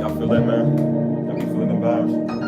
Y'all feel that, man? Y'all be feeling them vibes?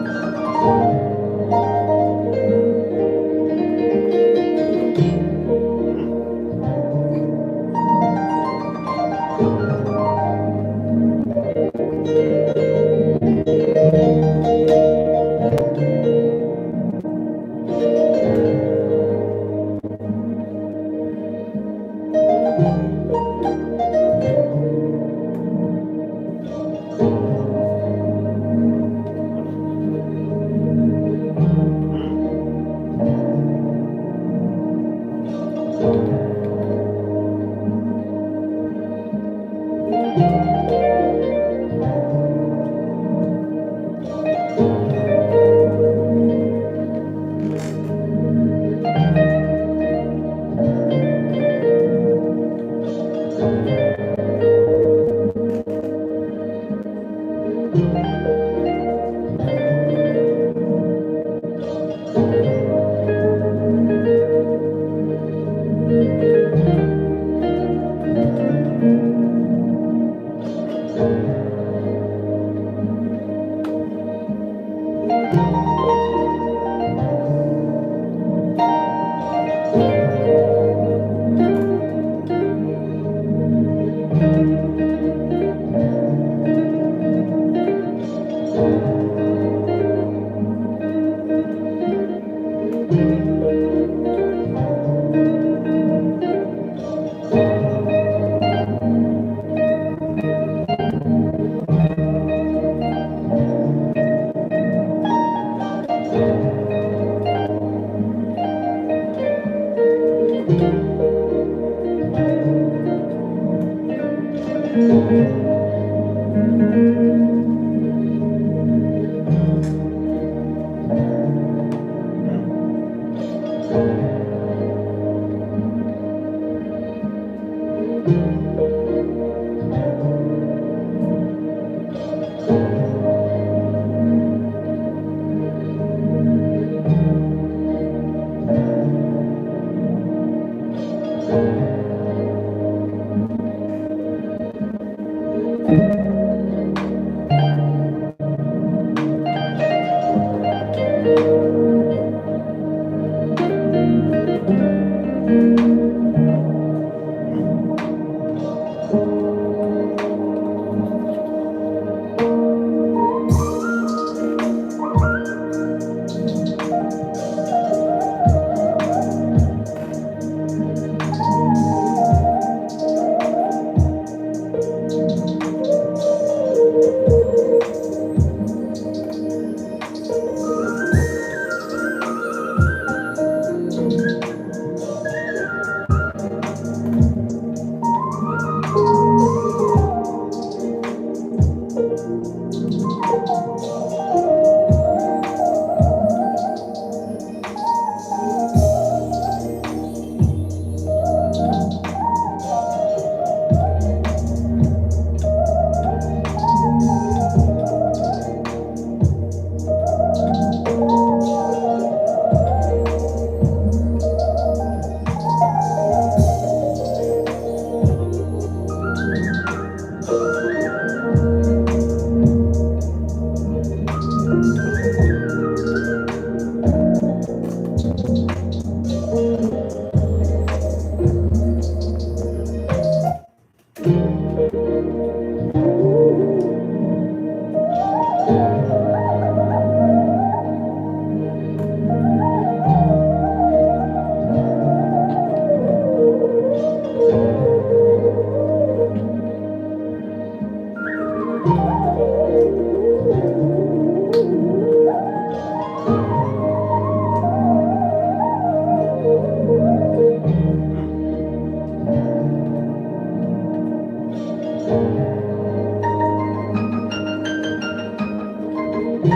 I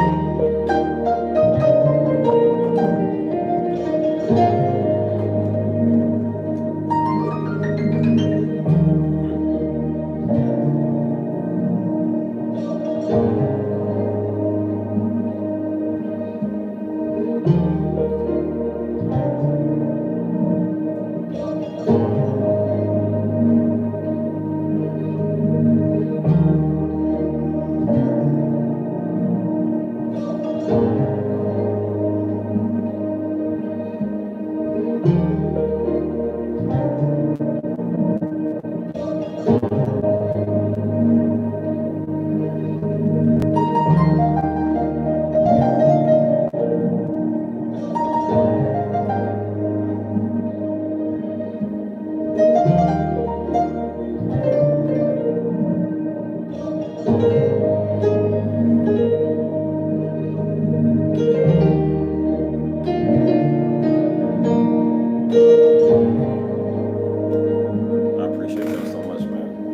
appreciate that so much, man.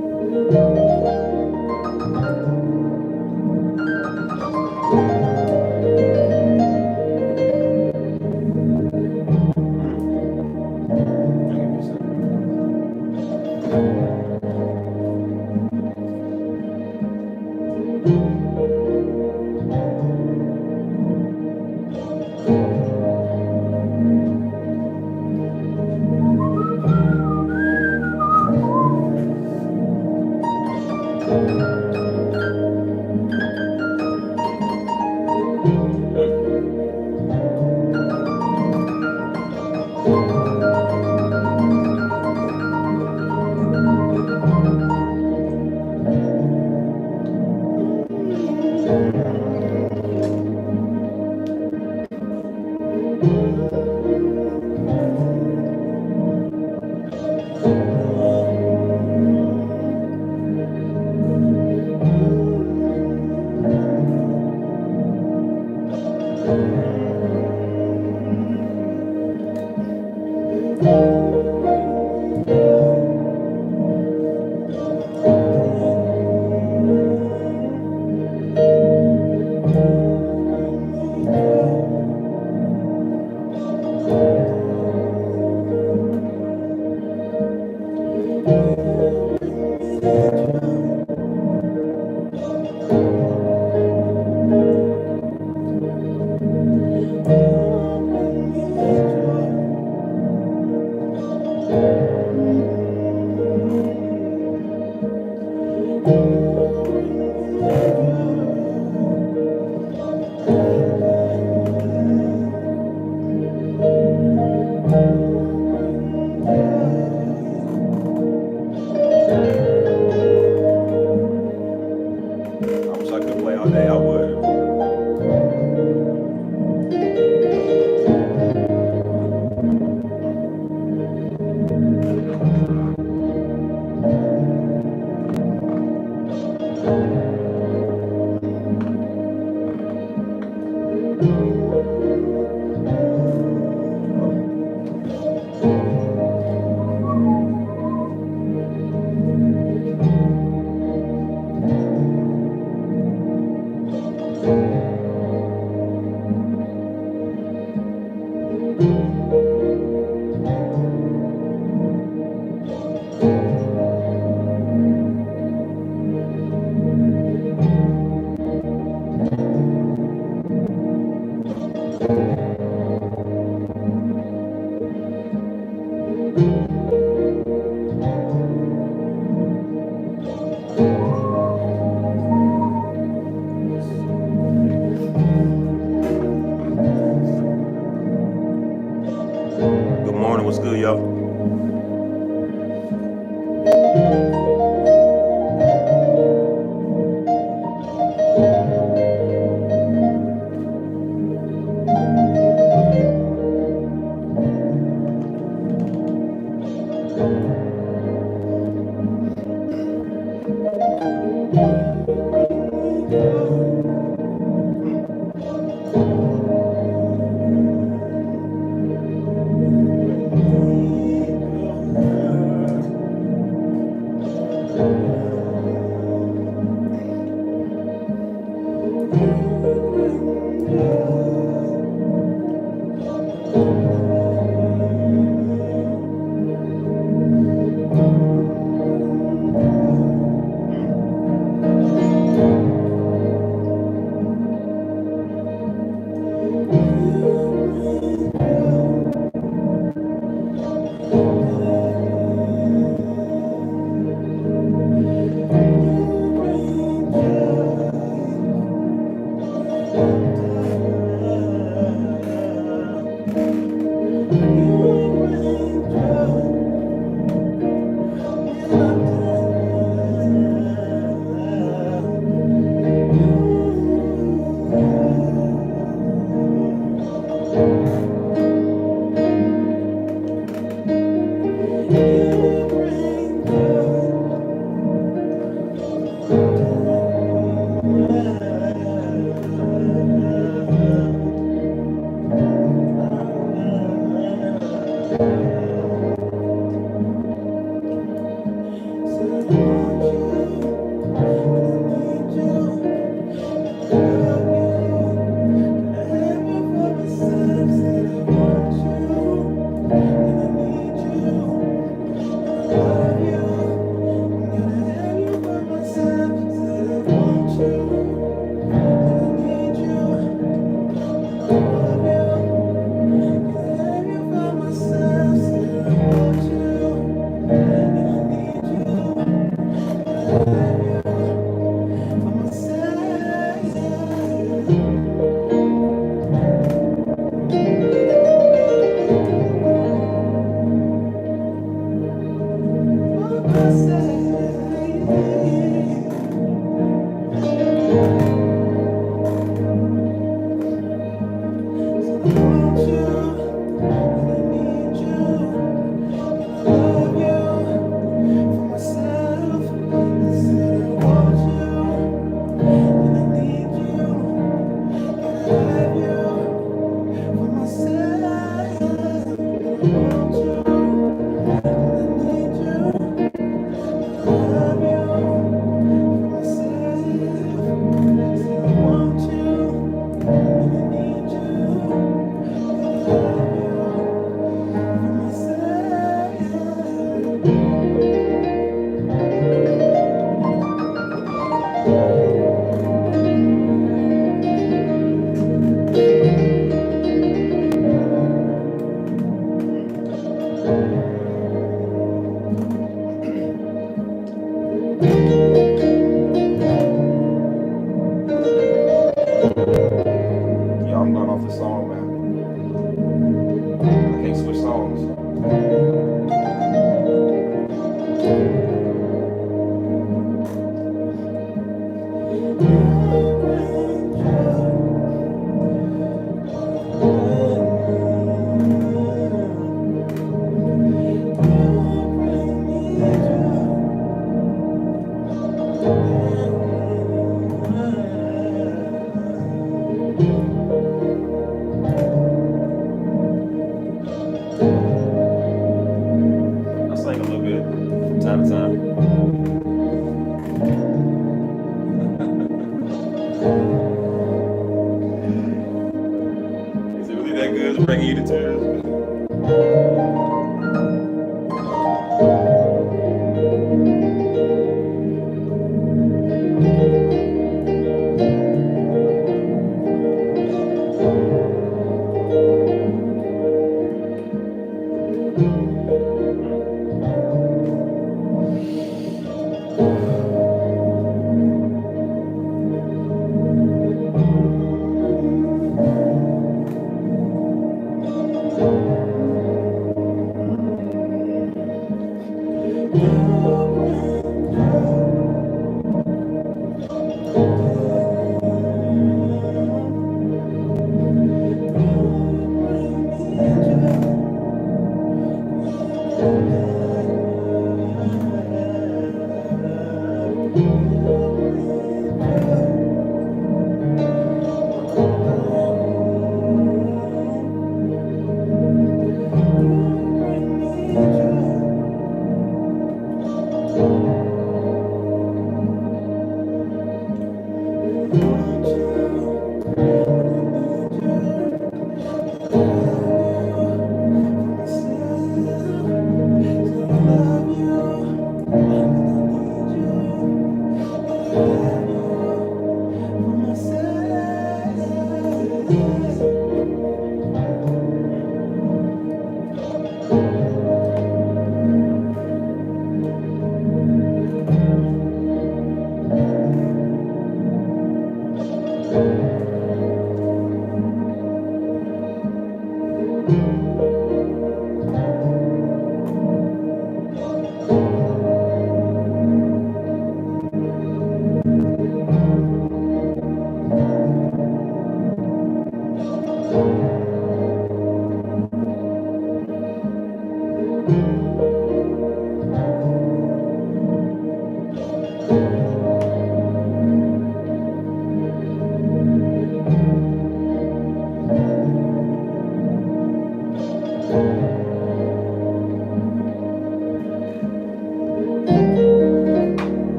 Give me a second. I wish I could play all day. I would. Yeah, I'm going off the song, man. I can't switch songs. I sing a little bit from time to time. Is it really that good to bring you to tears?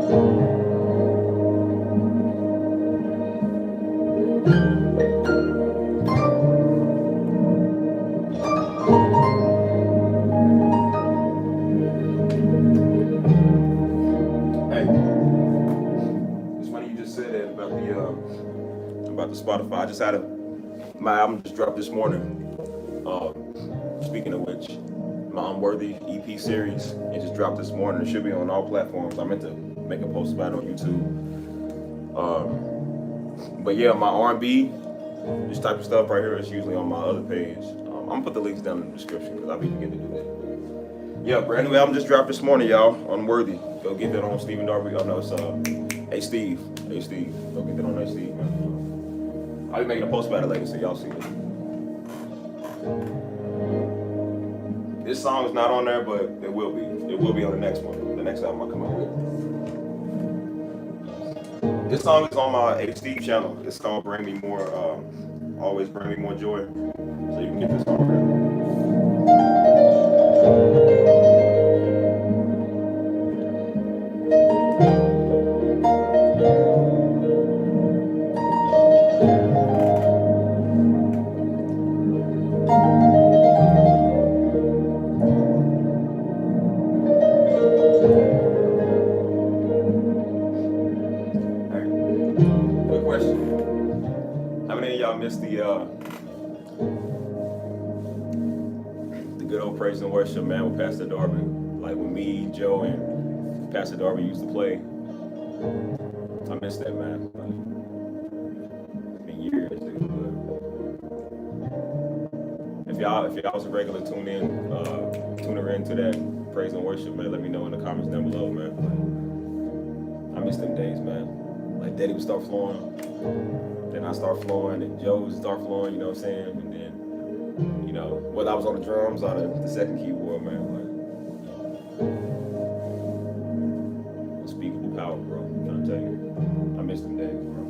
Hey, it's funny you just said that about the Spotify. I just had my album just dropped this morning. Speaking of which, my Unworthy EP series, it just dropped this morning. It should be on all platforms. I meant to make a post about it on YouTube. But yeah, my R&B, this type of stuff right here is usually on my other page. I'm gonna put the links down in the description because I'll be forgetting to do that. Yeah, brand new album just dropped this morning, y'all. Unworthy. Go get that on Stephen Darby. Oh no, it's Hey Steve. Hey Steve. Go get that on Hey Steve, man. I'll be making a post about it later so y'all see it. This song is not on there, but it will be. It will be on the next one. The next album I come out with. This song is on my Hey Steve channel. It's called Bring Me More, Always Bring Me More Joy. So you can get this on there. Quick question. How many of y'all missed the good old praise and worship, man, with Pastor Darby? Like when me, Joe, and Pastor Darby used to play. I missed that, man. Like, it's been years, dude. But if y'all was a regular tuner into that praise and worship, man, let me know in the comments down below, man. I miss them days, man. Like Daddy would start flowing, then I start flowing, and Joe would start flowing, you know what I'm saying? And then, you know, whether I was on the drums or the second keyboard, man, like, unspeakable power, bro. I'm trying to tell you. I miss them days, bro.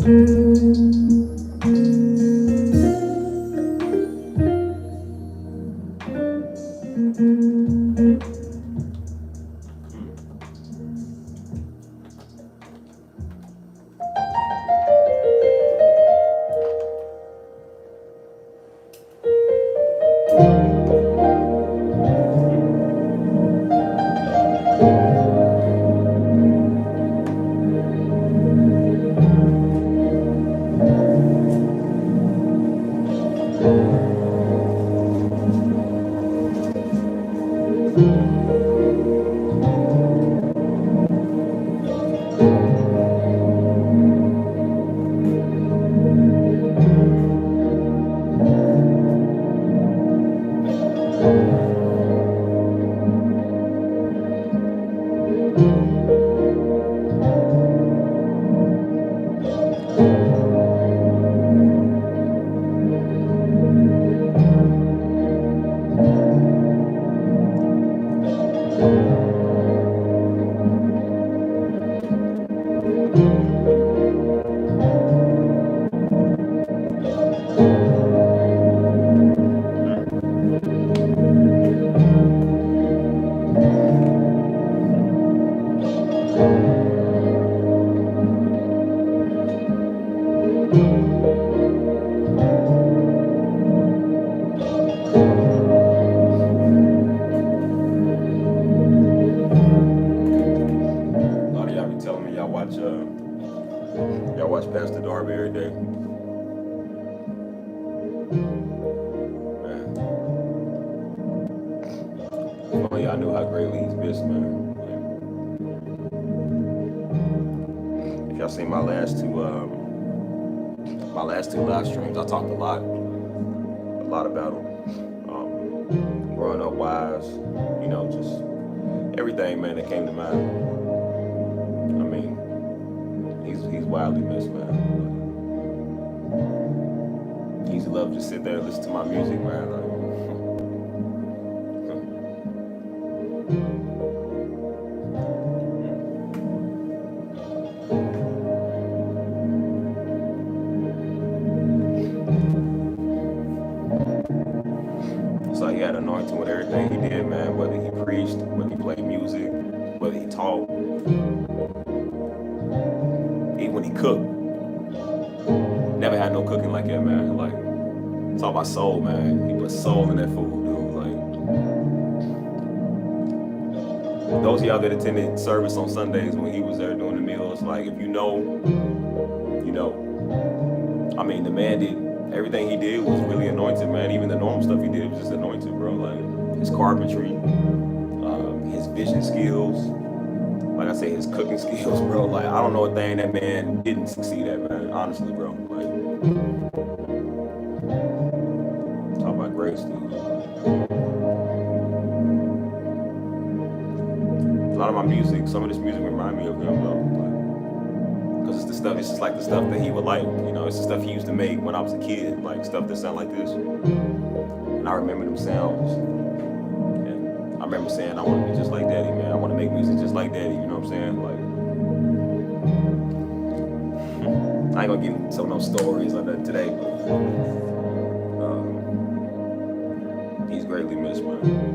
A lot of y'all be telling me y'all watch Pastor Darby every day. Man, if only y'all knew how greatly he's missed, man. If y'all seen my last two live streams, I talked a lot about him. Growing up wise, you know, just everything, man, that came to mind. I mean, he's wildly missed, man. He used to love to sit there and listen to my music, man. It's like he had anointing with everything he did, man. Whether he preached, whether he played music, whether he taught, even when he cooked. Never had no cooking like that, man. Like, talk about soul, man. He put soul in that food, dude. Like, those of y'all that attended service on Sundays when he was there doing the meals, like, if you know, you know. I mean, the man did everything he did was really anointed, man. Even the normal stuff he did was just anointed, bro. Like, his carpentry, his vision skills, like I say, his cooking skills, bro. Like, I don't know a thing that man didn't succeed at, man. Honestly, bro. Like, talk about grace, dude. A lot of my music, some of this music remind me of him, though. Because it's the stuff, it's just like the stuff that he would like. You know, it's the stuff he used to make when I was a kid, like stuff that sound like this. And I remember them sounds. And I remember saying, I want to be just like Daddy, man. I want to make music just like Daddy, you know what I'm saying? Like, I ain't gonna get into some of those stories like that today, but he's greatly missed, man.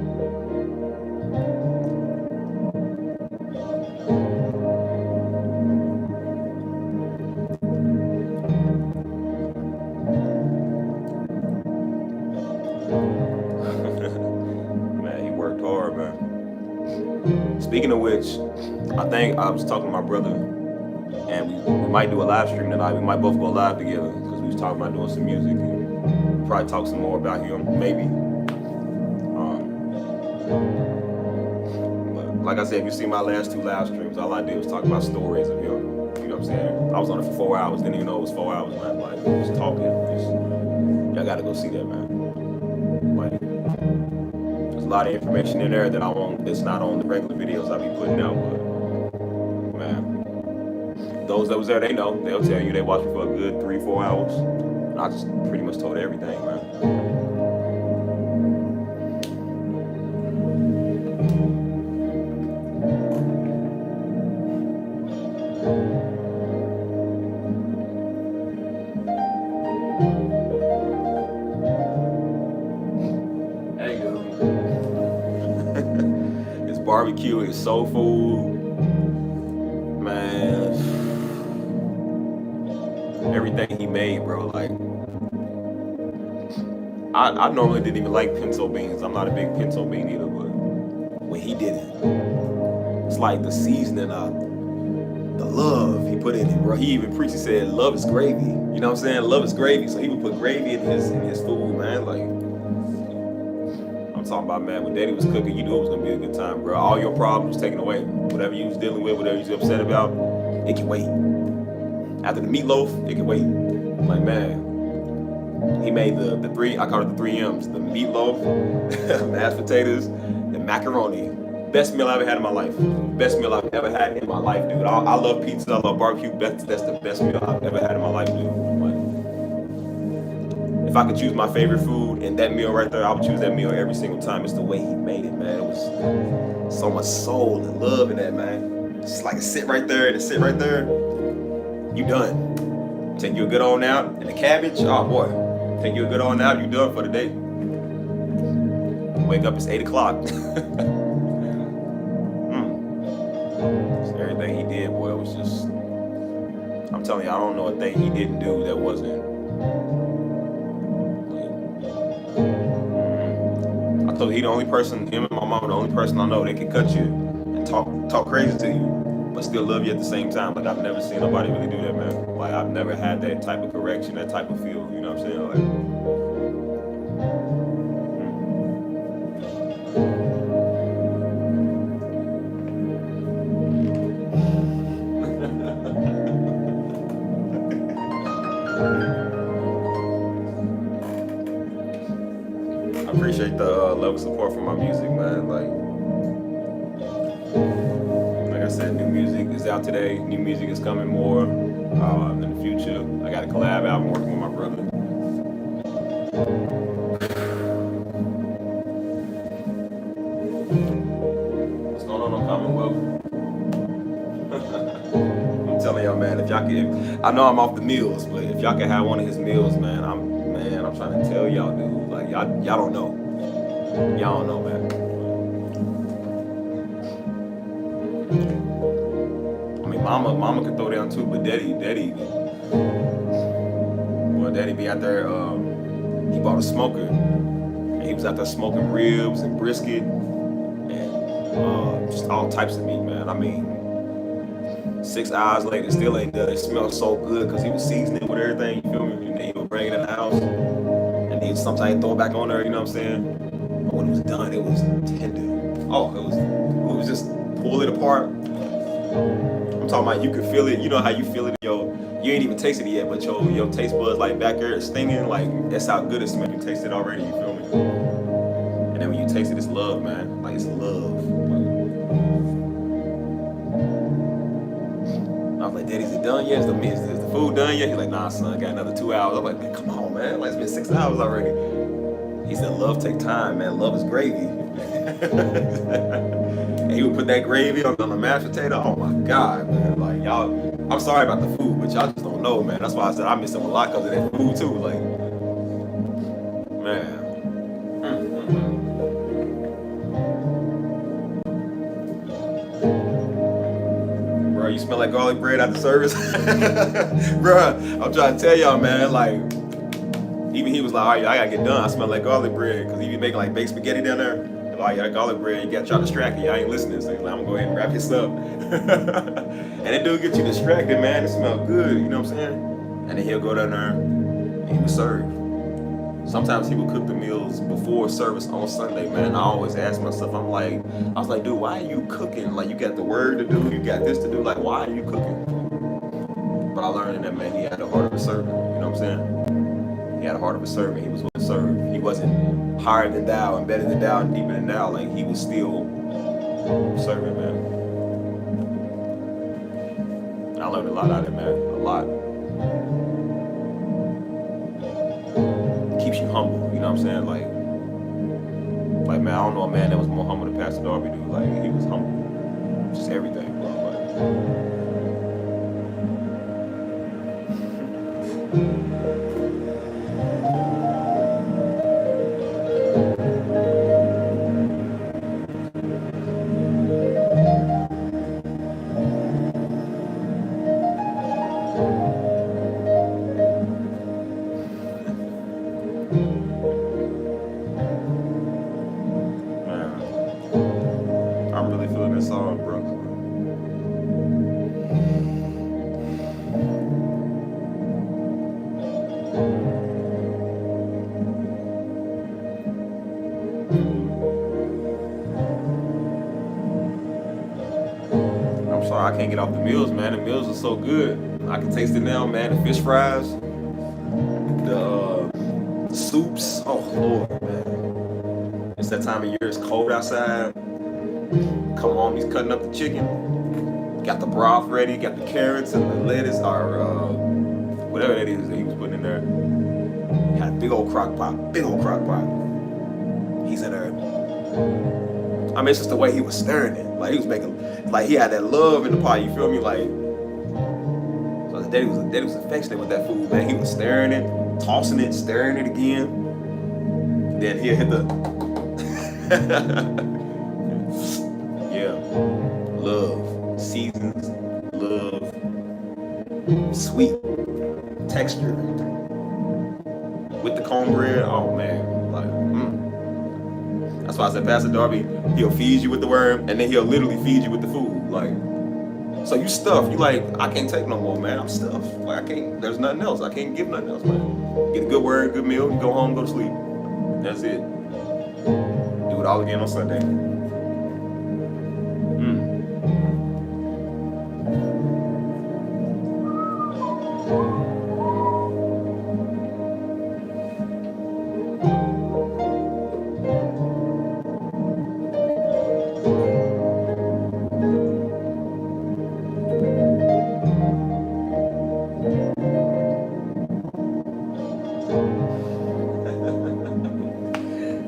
Speaking of which, I think I was talking to my brother, and we might do a live stream tonight. We might both go live together because we was talking about doing some music and probably talk some more about him, maybe. But like I said, if you see my last two live streams, all I did was talk about stories of him. You know what I'm saying? I was on it for 4 hours. Didn't even know it was 4 hours, man. Like, just talking. Y'all got to go see that, man. Like, a lot of information in there that I won't, that's not on the regular videos I be putting out, but man, those that was there, they know. They'll tell you they watched me for a good 3-4 hours. And I just pretty much told everything, man. barbecue, his soul food, man, everything he made, bro. Like, I normally didn't even like pinto beans. I'm not a big pinto bean eater, but when he did it, it's like the seasoning of the love he put in it, bro. He even preached, he said, love is gravy. You know what I'm saying? Love is gravy. So he would put gravy in his food, man. Like, I'm talking about, man, when Daddy was cooking, you knew it was gonna be a good time, bro. All your problems taken away. Whatever you was dealing with, whatever you was upset about, it can wait. After the meatloaf, it can wait. Like, man, he made the three, I call it the 3 M's: the meatloaf, mashed potatoes, and macaroni. Best meal I ever had in my life. Best meal I've ever had in my life, dude. I love pizza, I love barbecue. That's the best meal I've ever had in my life, dude. Like, if I could choose my favorite food and that meal right there, I would choose that meal every single time. It's the way he made it, man. It was so much soul and love in that, man. It's like a sit right there and a sit right there. You done. Take you a good on out. And the cabbage, oh boy. Take you a good on out, you done for the day. Wake up, it's 8 o'clock. So everything he did, boy, it was just, I'm telling you, I don't know a thing he didn't do that wasn't, I told you, he the only person, him and my mom, the only person I know that can cut you and talk crazy to you, but still love you at the same time. Like, I've never seen nobody really do that, man. Like, I've never had that type of correction, that type of feel, you know what I'm saying? Like, I appreciate the love and support for my music, man. Like I said, new music is out today. New music is coming more in the future. I got a collab album working with my brother. What's going on Commonwealth? I'm telling y'all, man, if y'all can, I know I'm off the meals, but if y'all can have one of his meals, man, I'm trying to tell y'all, dude. Like, y'all don't know. Y'all don't know, man. I mean, mama could throw down too, but daddy be out there. He bought a smoker, and he was out there smoking ribs and brisket and just all types of meat, man. I mean, 6 hours later, it still ain't done. It smells so good because he was seasoning with everything. You feel me? And then he would bring it in the house, and then sometimes he'd throw it back on there. You know what I'm saying? But when it was done, it was tender. Oh, it was just pull it apart. I'm talking about, you could feel it. You know how you feel it, you ain't even tasted it yet, but your taste buds like back there is stinging. Like, that's how good it smells. You taste it already. You feel me? And then when you taste it, it's love, man. Like, it's love. I was like, Daddy, is it done yet? Is the food done yet? He's like, nah, son, I got another 2 hours. I'm like, man, come on, man. Like, it's been 6 hours already. He said, love take time, man. Love is gravy. And he would put that gravy on the mashed potato. Oh my God, man. Like, y'all, I'm sorry about the food, but y'all just don't know, man. That's why I said I miss him a lot because of that food too. Like, man. Bro, you smell like garlic bread after service? Bro, I'm trying to tell y'all, man, like, even he was like, all right, I gotta get done. I smell like garlic bread, because he be making like baked spaghetti down there. Like, yeah, garlic bread, you gotta try to distract you. Y'all ain't listening. So he's like, I'm gonna go ahead and wrap this up. And it do get you distracted, man. It smells good, you know what I'm saying? And then he'll go down there and he would serve. Sometimes he would cook the meals before service on Sunday, man. I always ask myself, I was like, dude, why are you cooking? Like, you got the word to do, you got this to do. Like, why are you cooking? But I learned in that, man, he had the heart of a servant. You know what I'm saying? He had a heart of a servant. He was going to serve. He wasn't higher than thou and better than thou and deeper than thou. Like, he was still serving, man. And I learned a lot out of it, man. A lot. Keeps you humble. You know what I'm saying? Like, man, I don't know a man that was more humble than Pastor Darby, dude. Like, he was humble. Just everything, bro. Man, I'm really feeling this song, bro. I'm sorry, I can't get off the meals, man. The meals are so good. I can taste it now, man. The fish fries, the soups. Oh Lord, man. It's that time of year. It's cold outside. Come on, he's cutting up the chicken. Got the broth ready. Got the carrots and the lettuce, or whatever that is that he was putting in there. Had a big old crock pot. Big old crock pot. He's in there. I mean, it's just the way he was stirring it. Like he was making, like he had that love in the pot. You feel me? Like, so his daddy was affectionate with that food, man. He was stirring it, tossing it, stirring it again. Then he'll hit the, yeah, love, seasons, love, sweet texture with the cornbread. Oh man, like. That's why I said Pastor Darby, he'll feed you with the word, and then he'll literally feed you with the food. Like, so you stuffed. You like, I can't take no more, man. I'm stuffed. Like, I can't, there's nothing else. I can't give nothing else, man. Get a good word, good meal, go home, go to sleep. That's it. Do it all again on Sunday.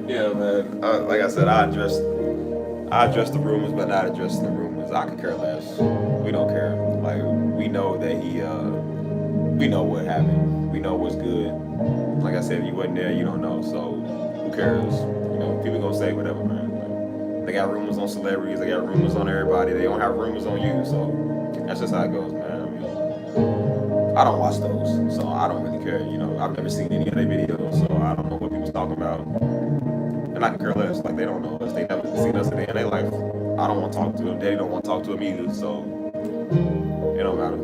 Yeah, man. Like I said, I address the rumors, but not address the rumors. I could care less. We don't care. Like we know that we know what happened. We know what's good. Like I said, if you wasn't there, you don't know. So who cares? You know, people gonna say whatever, man. Like, they got rumors on celebrities. They got rumors on everybody. They don't have rumors on you. So that's just how it goes, man. I mean, I don't watch those, so I don't really care. You know, I've never seen any of their videos, so I don't know what people's talking about. And I can care less. Like, they don't know us. They never seen us a day in their life. I don't want to talk to them. Daddy don't want to talk to them either. So it don't matter. You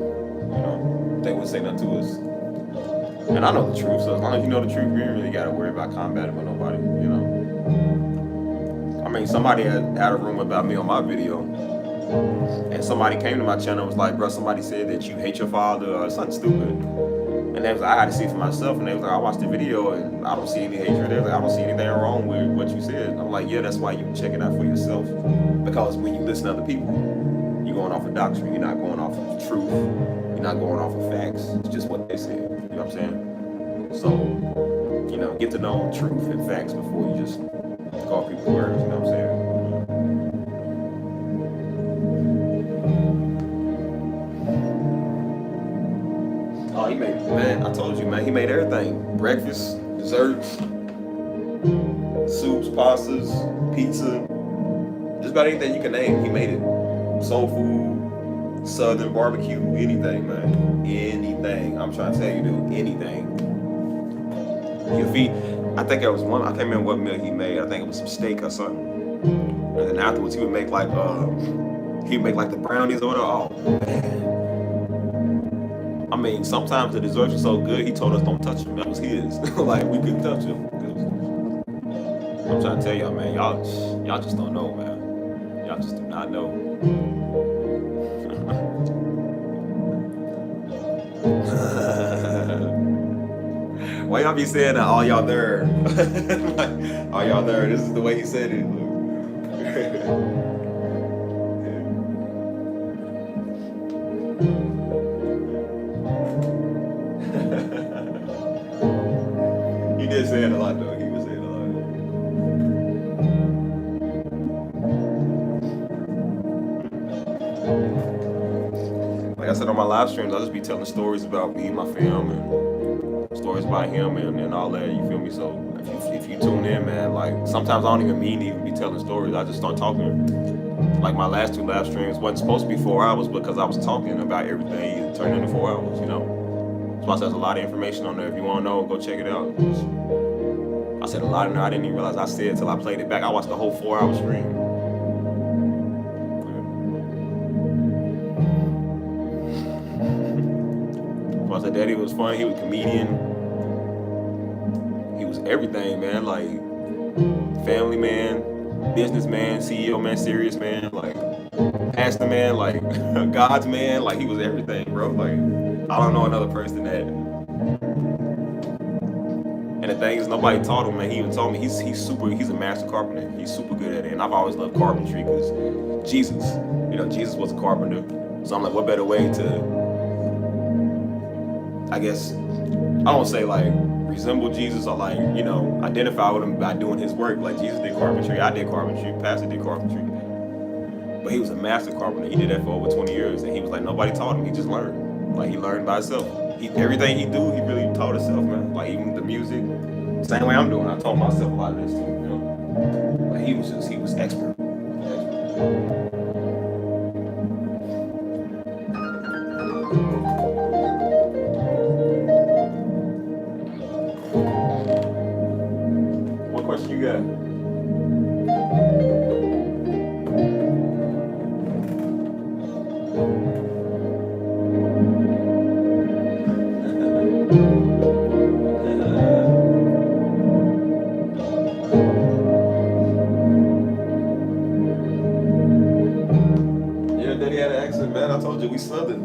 know, they wouldn't say nothing to us. And I know the truth. So as long as you know the truth, you ain't really got to worry about combating with nobody. You know. I mean, somebody had a rumor about me on my video, and somebody came to my channel and was like, "Bro, somebody said that you hate your father or something stupid." And they was like, I had to see it for myself. And they was like, I watched the video and I don't see any hatred. They was like, I don't see anything wrong with what you said. And I'm like, yeah, that's why you check it out for yourself. Because when you listen to other people, you're going off of doctrine. You're not going off of truth. You're not going off of facts. It's just what they said. You know what I'm saying? So, you know, get to know truth and facts before you just call people's words. You know what I'm saying? Oh, he made, man, I told you, man, he made everything. Breakfast, desserts, soups, pastas, pizza, just about anything you can name, he made it. Soul food, southern barbecue, anything, man. Anything. I'm trying to tell you, dude, anything. He'll feed, I think it was one, I can't remember what meal he made. I think it was some steak or something. And then afterwards, he would make like, the brownies or whatever. Oh, man. I mean, sometimes the desserts were so good, he told us don't touch them. That was his. Like, we couldn't touch them. I'm trying to tell y'all, man, y'all just don't know, man. Y'all just do not know. Why y'all be saying that? All y'all there. Like, all y'all there. This is the way he said it. He did say it a lot, though. He was saying a lot. Like I said on my live streams, I'll just be telling stories about me and my fam and stories about him and all that. You feel me? So if you tune in, man, like sometimes I don't even mean to even be telling stories. I just start talking. Like my last two live streams wasn't supposed to be 4 hours because I was talking about everything. It turned into 4 hours, you know. So there's a lot of information on there. If you want to know, go check it out. I said a lot in there I didn't even realize I said until I played it back. I watched the whole 4 hour stream. So I said Daddy was funny. He was a comedian. He was everything, man. Like family man, businessman, CEO man, serious man, like pastor man, like God's man. Like he was everything, bro. Like I don't know another person that. And the thing is, nobody taught him, man. He even told me he's a master carpenter. He's super good at it. And I've always loved carpentry because Jesus, Jesus was a carpenter. So I'm like, what better way to, I guess, I don't say like resemble Jesus or like, identify with him by doing his work. Like Jesus did carpentry, I did carpentry, Pastor did carpentry. But he was a master carpenter. He did that for over 20 years. And he was like, nobody taught him. He just learned. Like he learned by himself. Everything he do, he really taught himself, man. Like even the music, same way I'm doing. I taught myself a lot of this too, Like he was expert. What question you got?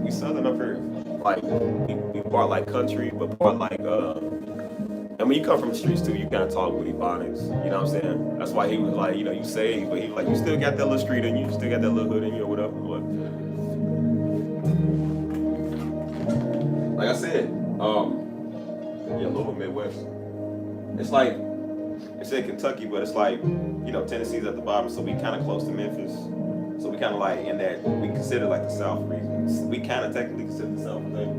We southern up here. Like we part like country, but part like and when you come from the streets too, you gotta talk with Ebonics. You know what I'm saying? That's why he was like, you saved, but he was like, you still got that little street in you, still got that little hood in you or whatever. But like I said, a little Midwest. It's like it said Kentucky, but it's like, Tennessee's at the bottom, so we kinda close to Memphis. So we kind of like in that we consider like the South region. We kind of technically consider the South thing.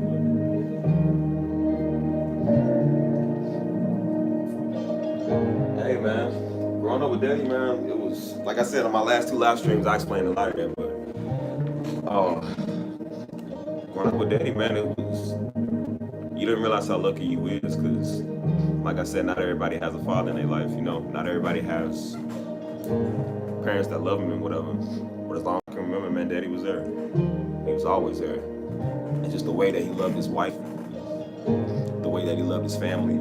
But hey man, growing up with Daddy, man, it was like I said on my last two live streams, I explained a lot of that. But growing up with Daddy, man, it was you didn't realize how lucky you is because, like I said, not everybody has a father in their life. Not everybody has parents that love them and whatever. But as long as I can remember, man, Daddy was there. He was always there. And just the way that he loved his wife, the way that he loved his family,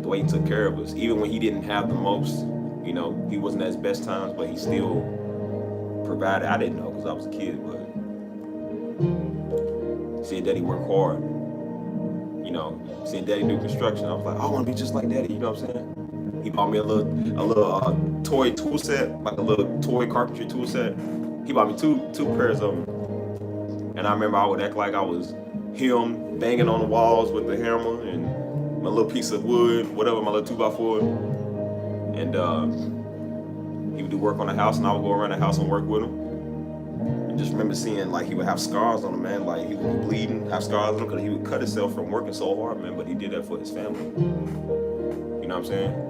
the way he took care of us, even when he didn't have the most, he wasn't at his best times, but he still provided. I didn't know because I was a kid, but seeing Daddy work hard, seeing Daddy do construction, I was like, I want to be just like Daddy, you know what I'm saying? He bought me a little toy tool set, like a little toy carpentry tool set. He bought me two pairs of them. And I remember I would act like I was him banging on the walls with the hammer and my little piece of wood, whatever, my little 2x4. And he would do work on the house and I would go around the house and work with him. And just remember seeing like he would have scars on him, man. Like he would be bleeding, have scars on him because he would cut himself from working so hard, man. But he did that for his family. You know what I'm saying?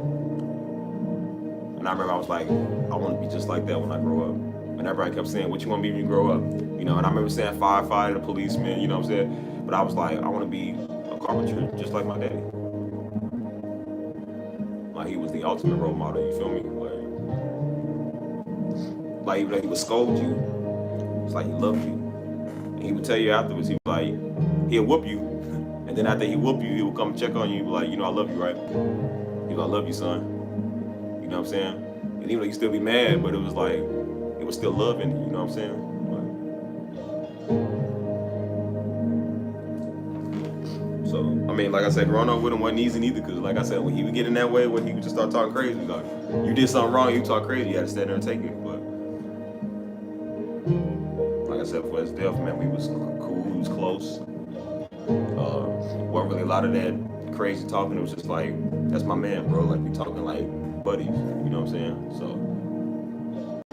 And I remember I was like, I want to be just like that when I grow up. And everybody kept saying, what you want to be when you grow up? And I remember saying firefighter, policeman, you know what I'm saying? But I was like, I want to be a carpenter just like my daddy. Like he was the ultimate role model, you feel me? Like even though he would scold you, it's like he loved you. And he would tell you afterwards, he was like, he'll whoop you. And then after he whoop you, he would come check on you and be like, I love you, right? He was like, I love you, son. You know what I'm saying? And even though you still be mad, but it was like, it was still loving you, you know what I'm saying? So, I mean, like I said, growing up with him wasn't easy neither, because like I said, when he would get in that way, when he would just start talking crazy, like, you did something wrong, you talk crazy, you had to stand there and take it. But, like I said, for his death, man, we was cool, we was close. Wasn't really a lot of that crazy talking, it was just like, that's my man, bro, like, we talking like buddies, you know what I'm saying? So,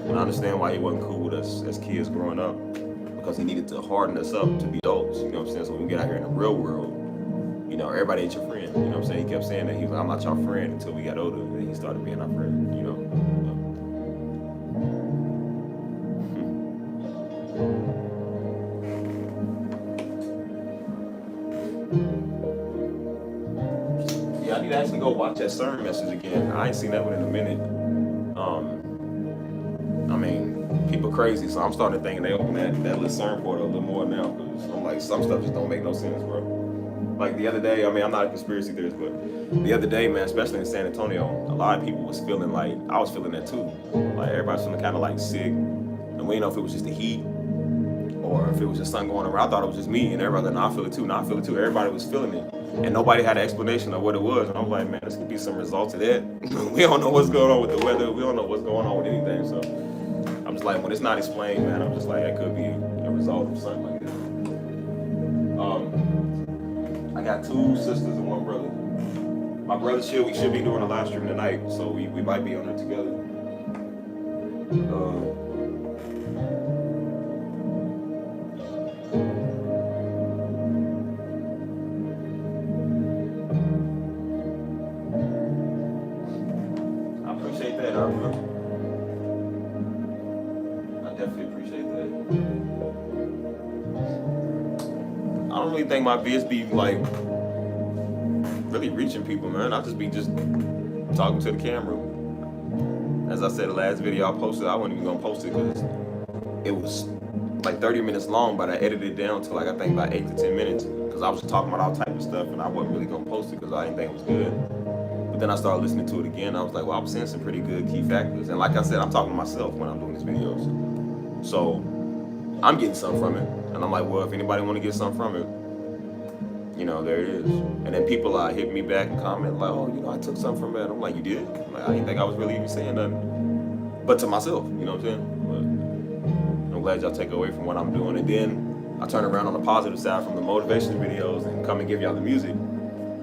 and I understand why he wasn't cool with us as kids growing up, because he needed to harden us up to be adults, you know what I'm saying? So when we get out here in the real world, everybody ain't your friend, you know what I'm saying? He kept saying that, he was like, I'm not your friend until we got older, and then he started being our friend, Yeah, I need to actually go watch that sermon message again. I ain't seen that one in a minute. I mean, people crazy, so I'm starting to think they open that little sermon portal a little more now, because I'm like, some stuff just don't make no sense, bro. Like the other day, I mean, I'm not a conspiracy theorist, but the other day, man, especially in San Antonio, a lot of people was feeling like, I was feeling that too. Like everybody's feeling kind of like sick, and we didn't know if it was just the heat or if it was just something going around. I thought it was just me, and everybody was like, no, I feel it too, no, I feel it too. Everybody was feeling it, and nobody had an explanation of what it was. And I was like, man, this could be some results of that. We don't know what's going on with the weather. We don't know what's going on with anything. So I'm just like, when it's not explained, man, I'm just like, it could be a result of something like that. I got 2 sisters and 1 brother. My brother we should be doing a live stream tonight, so we might be on it together. I appreciate that, Arthur. I definitely appreciate that. I don't really think my vids be like really reaching people, man. I just be talking to the camera. As I said, the last video I posted, I wasn't even gonna post it because it was like 30 minutes long, but I edited it down to like, I think about 8 to 10 minutes, because I was just talking about all type of stuff, and I wasn't really gonna post it because I didn't think it was good. But then I started listening to it again. I was like, well, I'm seeing some pretty good key factors. And like I said, I'm talking to myself when I'm doing these videos. So I'm getting something from it. And I'm like, well, if anybody want to get something from it, you know, there it is. And then people hit me back and comment like, oh, you know, I took something from that. I'm like, you did? Like, I didn't think I was really even saying nothing. But to myself, you know what I'm saying? But I'm glad y'all take away from what I'm doing. And then I turn around on the positive side from the motivation videos and come and give y'all the music.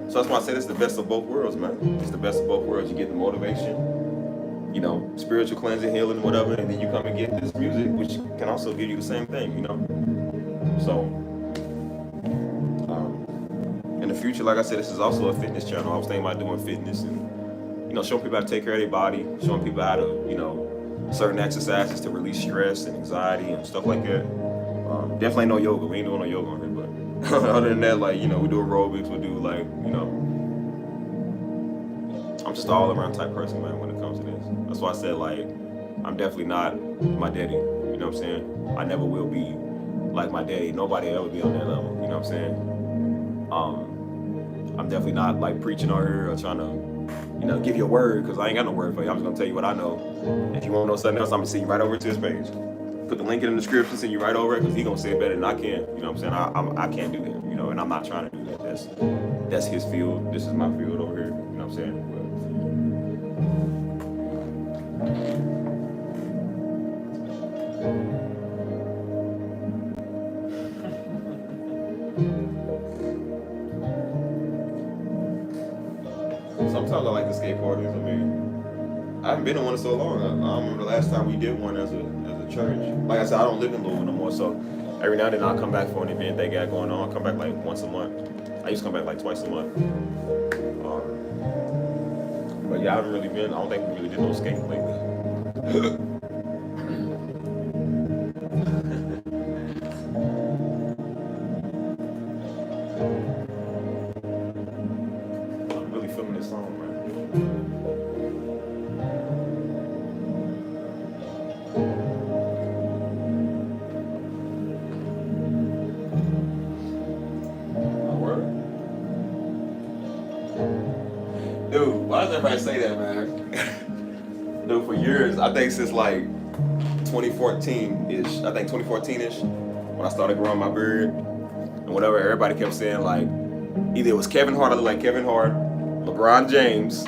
So that's why I say this is the best of both worlds, man. It's the best of both worlds. You get the motivation, you know, spiritual cleansing, healing, whatever, and then you come and get this music, which can also give you the same thing, you know? So, in the future, like I said, this is also a fitness channel. I was thinking about doing fitness and, you know, showing people how to take care of their body, showing people how to, you know, certain exercises to release stress and anxiety and stuff like that. Definitely no yoga. We ain't doing no yoga on here, but other than that, like, you know, we do aerobics, we do like, you know, I'm just an all around type person, man, when it comes to this. That's why I said, like, I'm definitely not my daddy, you know what I'm saying? I never will be like my daddy. Nobody ever be on that level, you know what I'm saying? I'm definitely not like preaching on her or trying to, you know, give you a word, because I ain't got no word for you. I'm just gonna tell you what I know. If you want to know something else, I'm gonna send you right over to his page. Put the link in the description, send you right over it, because he gonna say it better than I can. You know what I'm saying? I can't do that, you know, and I'm not trying to do that. That's his field. This is my field over here. You know what I'm saying? Sometimes I like the skate parties. I mean, I haven't been to one in so long. I remember the last time we did one as a church. Like I said, I don't live in Louisville no more, so every now and then I'll come back for an event they got going on. I'll come back like once a month. I used to come back like twice a month. But yeah, I haven't really been. I don't think we really did no skating lately. I'm really feeling this song, man. Dude, why does everybody say that, man? Dude, for years, I think since like 2014-ish, I think 2014-ish, when I started growing my beard, and whatever, everybody kept saying like, either it was Kevin Hart, I look like Kevin Hart, LeBron James,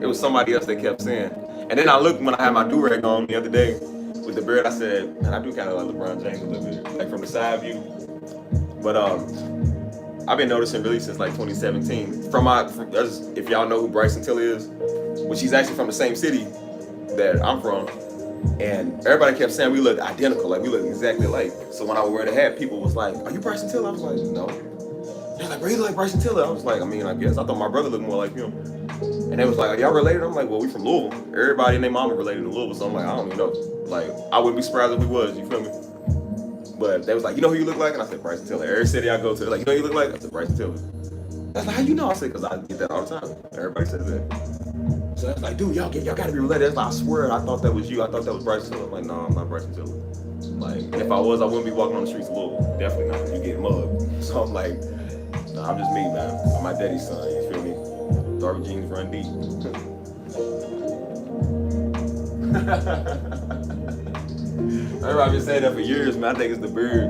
it was somebody else they kept saying. And then I looked when I had my do-rag on the other day with the beard, I said, man, I do kind of like LeBron James a little bit, like from the side view. But I've been noticing really since like 2017. If y'all know who Bryson Tiller is, which he's actually from the same city that I'm from, and everybody kept saying we look identical, like we look exactly alike. So when I would wear the hat, people was like, "Are you Bryson Tiller?" I was like, "No." They're like, "Bro, you look like Bryson Tiller." I was like, I mean, I guess I thought my brother looked more like him. And they was like, "Are y'all related?" I'm like, "Well, we from Louisville. Everybody and their mama related to Louisville." So I'm like, I don't even know. Like, I wouldn't be surprised if we was. You feel me? But they was like, you know who you look like? And I said, Bryson Tiller. Every city I go to, they're like, you know who you look like? I said, Bryson Tiller. That's like, how you know? I said, because I get that all the time. Everybody says that. So it's like, dude, y'all gotta be related. It's like, I swear, I thought that was you. I thought that was Bryson Tiller. I'm like, no, I'm not Bryson Tiller. Like, if I was, I wouldn't be walking on the streets of Louisville. Definitely not. You get mugged. So I'm like, nah, I'm just me, man. I'm my daddy's son. You feel me? Darby jeans run deep. I've been saying that for years, man. I think it's the beard.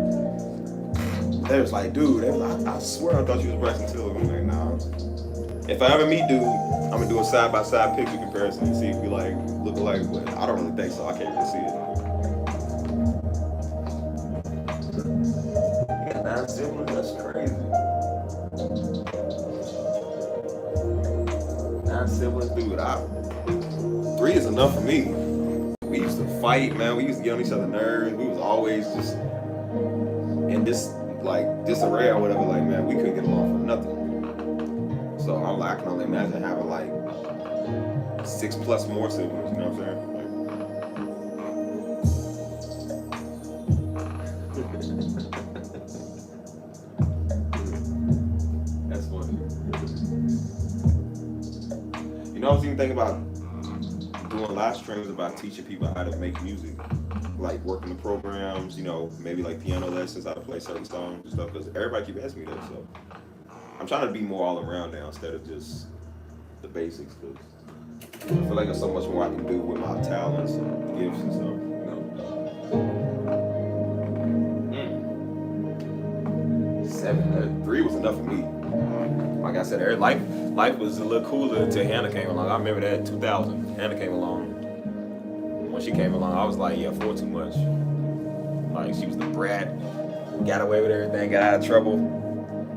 They was like, dude, they was like, I swear I thought you was Bryson Tiller. I'm like, nah. If I ever meet dude, I'm gonna do a side-by-side picture comparison and see if we like look alike, but I don't really think so. I can't really see it. You got 9 siblings? That's crazy. 9 siblings, dude. 3 is enough for me. We used to fight, man. We used to get on each other's nerves. We was always just in this disarray or whatever. Like, man, we couldn't get along for nothing. So I'm like, I can only imagine having like 6+ more siblings. You know what I'm saying? That's funny. You know, I was even thinking about doing live streams about teaching people how to make music, like working the programs, you know, maybe like piano lessons, how to play certain songs and stuff, because everybody keep asking me that. So I'm trying to be more all around now instead of just the basics, because I feel like there's so much more I can do with my talents and gifts and stuff, you know. 7, 3 was enough for me. Like I said, life was a little cooler until Hannah came along. I remember that 2000. Hannah came along. When she came along, I was like, yeah, 4 too much. Like, she was the brat, got away with everything, got out of trouble.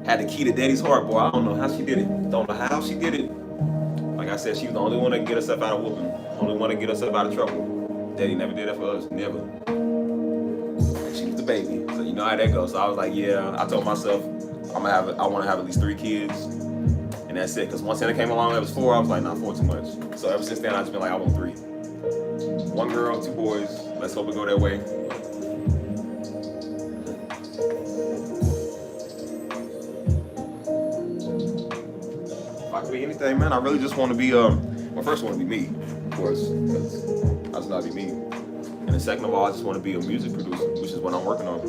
Had the key to daddy's heart, boy. I don't know how she did it. Don't know how she did it. Like I said, she was the only one that can get herself out of whooping. Only one to get herself out of trouble. Daddy never did that for us, never. And she was the baby, so you know how that goes. So I was like, yeah. I told myself I want to have at least 3 kids, and that's it. Because once Hannah came along, it was 4. I was like, nah, 4 too much. So ever since then, I just been like, I want 3. 1 girl, 2 boys. Let's hope it go that way. Be anything, man. I really just want to be first I want to be me, of course, because I just gotta be me. And then second of all, I just want to be a music producer, which is what I'm working on.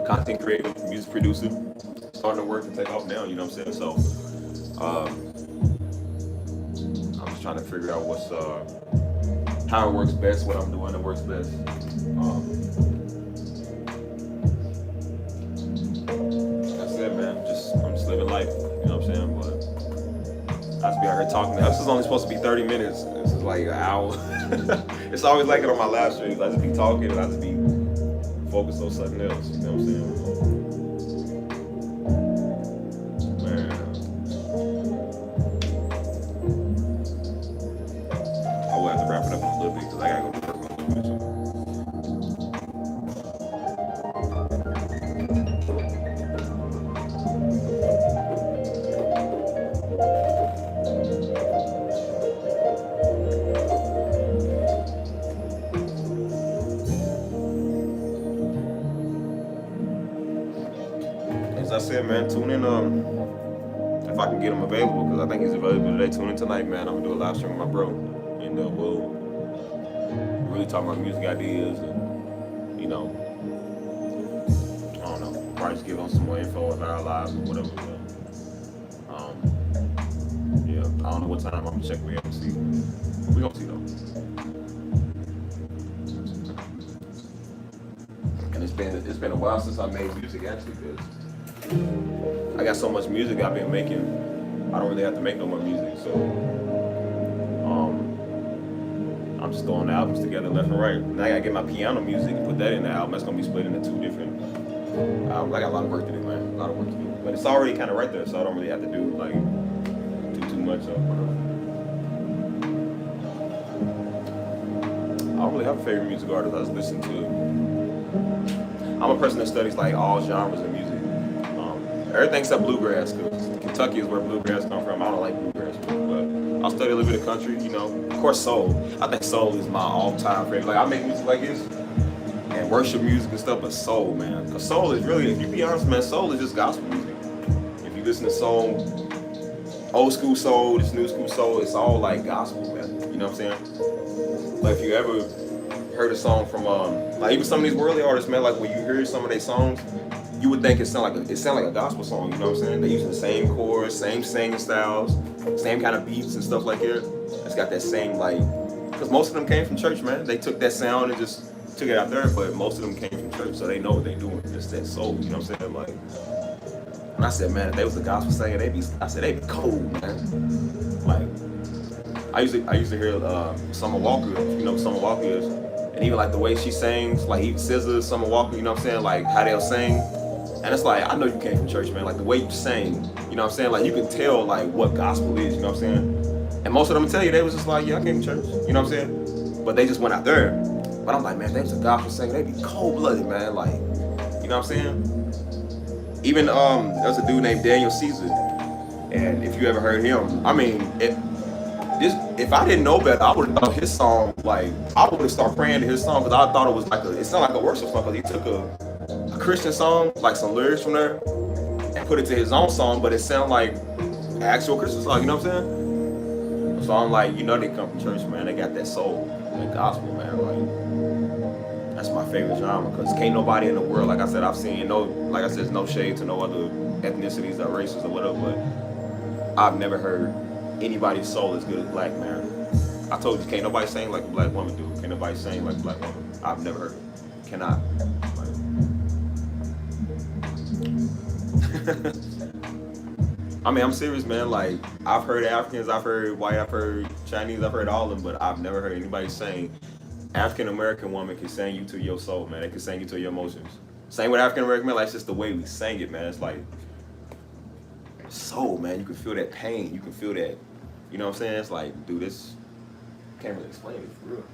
A content creator, music producer, starting to work and take off now, you know what I'm saying? So I'm just trying to figure out how it works best, what I'm doing that works best. That's it, man. I'm just living life, you know what I'm saying? But I just be out here talking. This is only supposed to be 30 minutes. This is like an hour. It's always like it on my live streams. I just be talking and I just be focused on something else. You know what I'm saying? Man. I will have to wrap it up in a little bit because I gotta go to work in a little bit. I said, man, tune in if I can get him available, because I think he's available today. Tune in tonight, man. I'm gonna do a live stream with my bro, and we'll really talk about music ideas, and I don't know, probably just give him some more info about our lives or whatever. Yeah, I don't know what time. I'm gonna check we gonna see. We gonna see though. And it's been a while since I made music actually, because I got so much music I've been making, I don't really have to make no more music, so I'm just throwing the albums together left and right. Now I gotta get my piano music and put that in the album. That's gonna be split into 2 different albums. I got a lot of work to do, man. A lot of work to do. But it's already kind of right there, so I don't really have to do like too much of I don't really have a favorite music artist I just listen to. I'm a person that studies like all genres of music. Everything except bluegrass, because Kentucky is where bluegrass come from. I don't like bluegrass, but I'll study a little bit of country, you know. Of course, soul. I think soul is my all-time favorite. Like, I make music like this, and worship music and stuff, but soul, man. Cause soul is really, if you be honest, man, soul is just gospel music. If you listen to soul, old school soul, this new school soul, it's all like gospel, man. You know what I'm saying? Like if you ever heard a song from like even some of these worldly artists, man, like when you hear some of their songs, you would think it sound like a gospel song, you know what I'm saying? They use the same chords, same singing styles, same kind of beats and stuff like that. It's got that same like, because most of them came from church, man. They took that sound and just took it out there, but most of them came from church, so they know what they doing. It's that soul, you know what I'm saying? Like, and I said, man, if they was a gospel singer, they'd be cold, man. Like, I used to hear Summer Walker, you know who Summer Walker is, and even like the way she sings, like even SZA, Summer Walker, you know what I'm saying? Like how they'll sing, and it's like I know you came from church, man. Like the way you sing, you know what I'm saying? Like you can tell like what gospel is, you know what I'm saying? And most of them tell you they was just like, yeah, I came from church, you know what I'm saying? But they just went out there. But I'm like, man, if they was a gospel singer, they'd be cold-blooded, man. Like, you know what I'm saying? Even there's a dude named Daniel Caesar, and if you ever heard him, I mean, if I didn't know better, I would have thought his song, like, I would have started praying to his song because I thought it was like it sounded like a worship song because he took a Christian song, like some lyrics from there, and put it to his own song, but it sounded like an actual Christian song, you know what I'm saying? So I'm like, you know they come from church, man. They got that soul, that gospel, man. Like, that's my favorite genre because can't nobody in the world, like I said, I've seen like I said, there's no shade to no other ethnicities or races or whatever, but I've never heard anybody's soul as good as black, man. I told you, can't nobody sing like a black woman do. Can't nobody sing like a black woman. I've never heard it. Cannot. Like, I mean, I'm serious, man. Like, I've heard Africans, I've heard white, I've heard Chinese, I've heard all of them, but I've never heard anybody sing. African American woman can sing you to your soul, man. They can sing you to your emotions. Same with African American men, like it's just the way we sing it, man. It's like soul, man. You can feel that pain. You can feel that. You know what I'm saying? It's like, dude, this can't really explain it for real.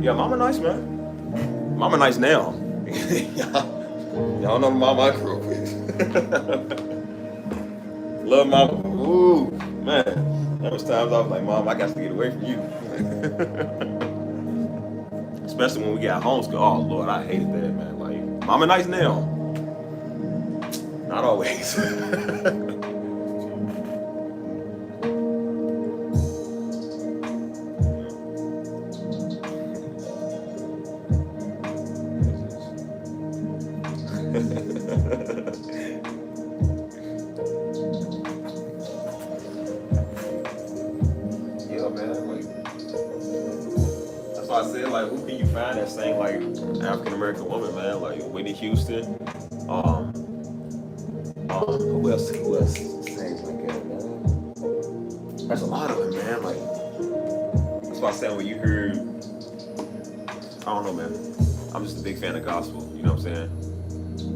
Yeah, mama nice, man. Mama nice now. Y'all know mama I grew up with. Love mama. Ooh, man. There was times I was like, Mom, I got to get away from you. Especially when we got homeschool. Oh, Lord, I hated that, man. Like, mama nice now. Not always. Yeah, man. Like, that's why I said, like, who can you find that sing like African American woman, man? Like Whitney Houston. Who else sings like that, man? There's a lot of them, man. Like, that's why I said when you hear, I don't know, man. I'm just a big fan of gospel. You know what I'm saying?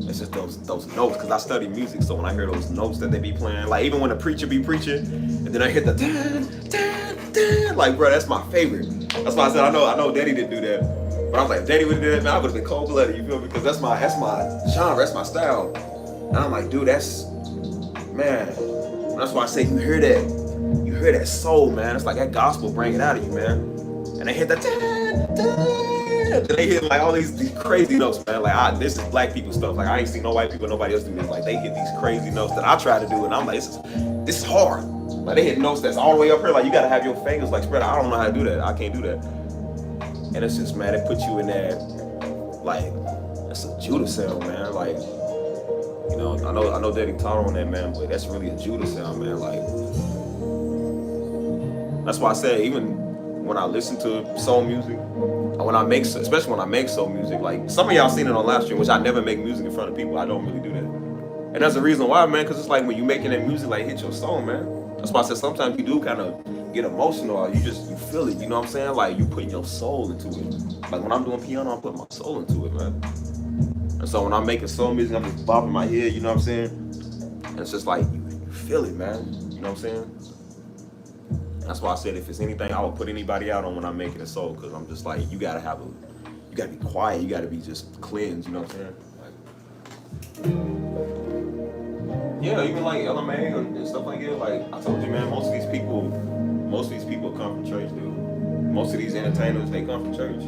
It's just those notes, because I study music, so when I hear those notes that they be playing, like even when a preacher be preaching, and then I hit the dun, dun, dun, like, bro, that's my favorite. That's why I said I know Daddy didn't do that, but I was like, Daddy would have did that, man, I would have been cold-blooded, you feel me? Because that's my genre, that's my style, and I'm like, dude, that's, man, that's why I say you hear that soul, man. It's like that gospel bring it out of you, man. And they hit the dun, dun. They hit like all these crazy notes, man. Like this is black people stuff. Like I ain't seen no white people, nobody else do this. Like they hit these crazy notes that I try to do, and I'm like, this is hard. Like they hit notes that's all the way up here. Like you gotta have your fingers like spread out. I don't know how to do that. I can't do that. And it's just, man, it puts you in that, like, that's a Judah sound, man. Like, you know, I know Daddy taught on that, man, but that's really a Judah sound, man. Like, that's why I said even when I listen to soul music, especially when I make soul music, like some of y'all seen it on live stream, which I never make music in front of people. I don't really do that. And that's the reason why, man, because it's like when you making that music, like hit your soul, man. That's why I said sometimes you do kind of get emotional, or you feel it, you know what I'm saying? Like you putting your soul into it. Like when I'm doing piano, I'm putting my soul into it, man. And so when I'm making soul music, I'm just bobbing my head, you know what I'm saying? And it's just like, you feel it, man. You know what I'm saying? That's why I said if it's anything, I would put anybody out on when I'm making a soul, because I'm just like, you gotta be quiet, you gotta be just cleansed, you know what I'm saying? Like, Yeah, even like LMA and stuff like that. Like I told you, man, most of these people come from church, dude. Most of these entertainers, they come from church.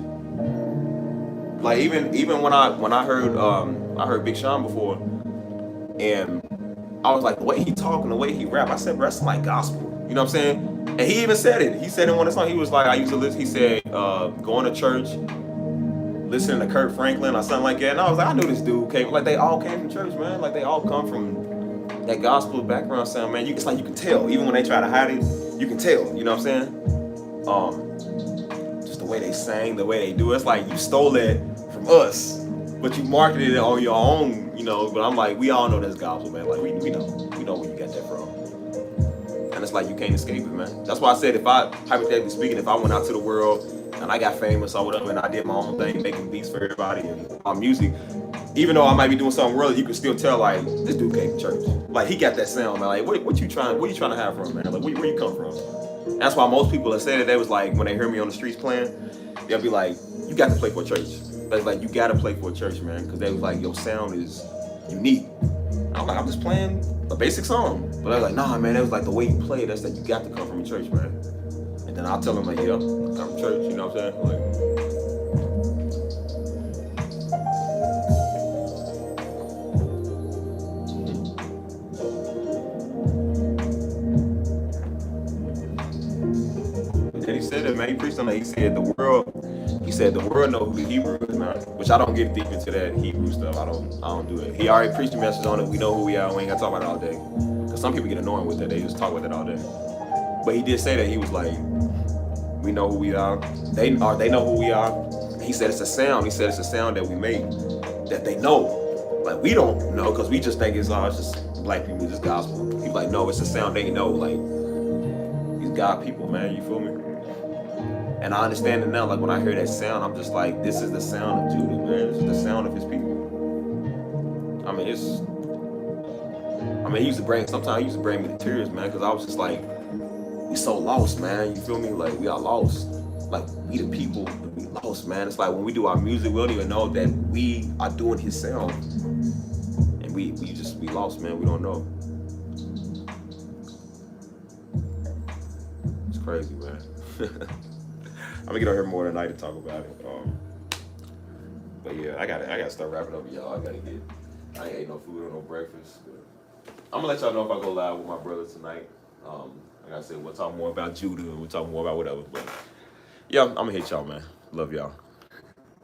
Like even when I heard Big Sean before, and I was like, the way he talking, the way he rap, I said, bro, that's like gospel. You know what I'm saying? And he even said it. He said in one of the songs, he was like, I used to listen. He said, going to church, listening to Kurt Franklin or something like that. And I was like, I knew this dude came. Like they all came from church, man. Like they all come from that gospel background sound, man. It's like you can tell, even when they try to hide it, you can tell. You know what I'm saying? Just the way they sang, the way they do it. It's like you stole it from us, but you marketed it on your own, you know. But I'm like, we all know that's gospel, man. Like we know where you got that from. And it's like you can't escape it, man. That's why I said, if I, hypothetically speaking, if I went out to the world and I got famous or whatever, and I did my own thing, making beats for everybody and my music, even though I might be doing something worldly, you can still tell like this dude came from church. Like he got that sound, man. Like what you trying to have from, man? Like where you come from? That's why most people that said it, they was like, when they hear me on the streets playing, they'll be like, you got to play for a church. That's like, you got to play for a church, man, because they was like, your sound is unique. I'm like, I'm just playing a basic song. But they're like, nah, man, it was like the way you play, that's that you got to come from a church, man. And then I'll tell them, like, yeah, I come from church, you know what I'm saying? Like, and he said that, man, he preached on that. He said the world know who the Hebrew is now. Which I don't get deep into that Hebrew stuff. I don't do it. He already preached a message on it. We know who we are. We ain't gotta talk about it all day. Cause some people get annoying with that. They just talk about it all day. But he did say that. He was like, we know who we are. They know who we are. He said it's a sound. He said it's a sound that we make that they know. Like we don't know, cause we just think it's just black people, just gospel. He's like, no, it's a sound they know. Like these God people, man. You feel me? And I understand it now. Like when I hear that sound, I'm just like, this is the sound of Judah, man. This is the sound of his people. Sometimes he used to bring me to tears, man, because I was just like, we so lost, man. You feel me? Like we are lost. Like we the people, we lost, man. It's like when we do our music, we don't even know that we are doing his sound. And we lost, man. We don't know. It's crazy, man. I'm gonna get on here more tonight to talk about it. But yeah, I gotta start wrapping up, y'all. I ain't ate no food or no breakfast. But I'm gonna let y'all know if I go live with my brother tonight. Like I said, we'll talk more about Judah and we'll talk more about whatever. But yeah, I'm gonna hit y'all, man. Love y'all.